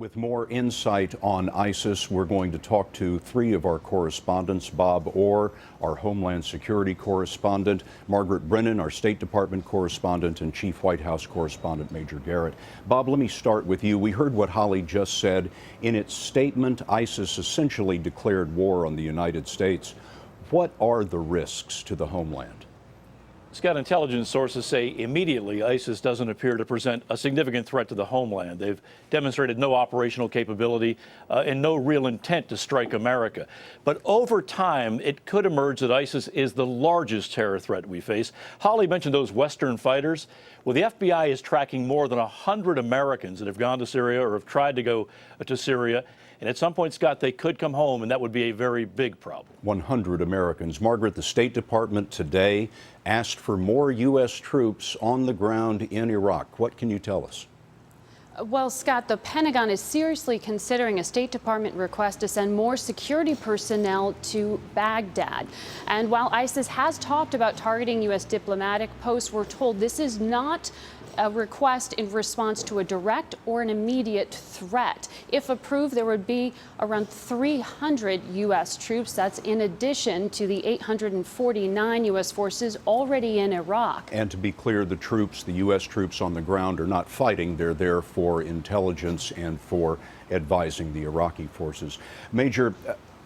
With more insight on ISIS, we're going to talk to three of our correspondents: Bob Orr, our Homeland Security correspondent; Margaret Brennan, our State Department correspondent; and Chief White House correspondent Major Garrett. Bob, let me start with you. We heard what Holly just said. In its statement, ISIS essentially declared war on the United States. What are the risks to the homeland? Scott, intelligence sources say immediately ISIS doesn't appear to present a significant threat to the homeland. They've demonstrated no operational capability and no real intent to strike America. But over time, it could emerge that ISIS is the largest terror threat we face. Holly mentioned those Western fighters. Well, the FBI is tracking more than 100 Americans that have gone to Syria or have tried to go to Syria. And at some point, Scott, they could come home, and that would be a very big problem. 100 Americans. Margaret, the State Department today asked for more U.S. troops on the ground in Iraq. What can you tell us? Well, Scott, the Pentagon is seriously considering a State Department request to send more security personnel to Baghdad. And while ISIS has talked about targeting U.S. diplomatic posts, we're told this is not a request in response to a direct or an immediate threat. If approved, there would be around 300 U.S. troops. That's in addition to the 849 U.S. forces already in Iraq. And to be clear, the U.S. troops on the ground are not fighting. They're there for intelligence and for advising the Iraqi forces. Major,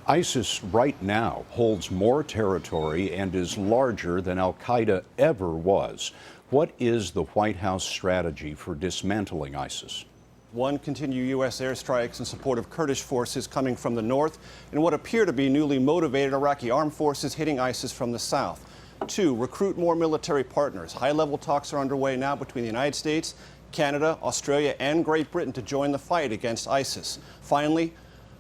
ISIS right now holds more territory and is larger than al-Qaeda ever was. What is the White House strategy for dismantling ISIS? One, continue U.S. airstrikes in support of Kurdish forces coming from the north and what appear to be newly motivated Iraqi armed forces hitting ISIS from the south. Two, recruit more military partners. High-level talks are underway now between the United States, Canada, Australia, and Great Britain to join the fight against ISIS. Finally,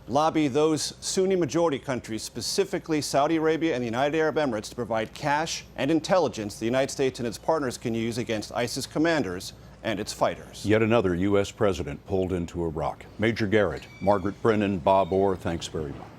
lobby those Sunni majority countries, specifically Saudi Arabia and the United Arab Emirates, to provide cash and intelligence the United States and its partners can use against ISIS commanders and its fighters. Yet another U.S. president pulled into Iraq. Major Garrett, Margaret Brennan, Bob Orr, thanks very much.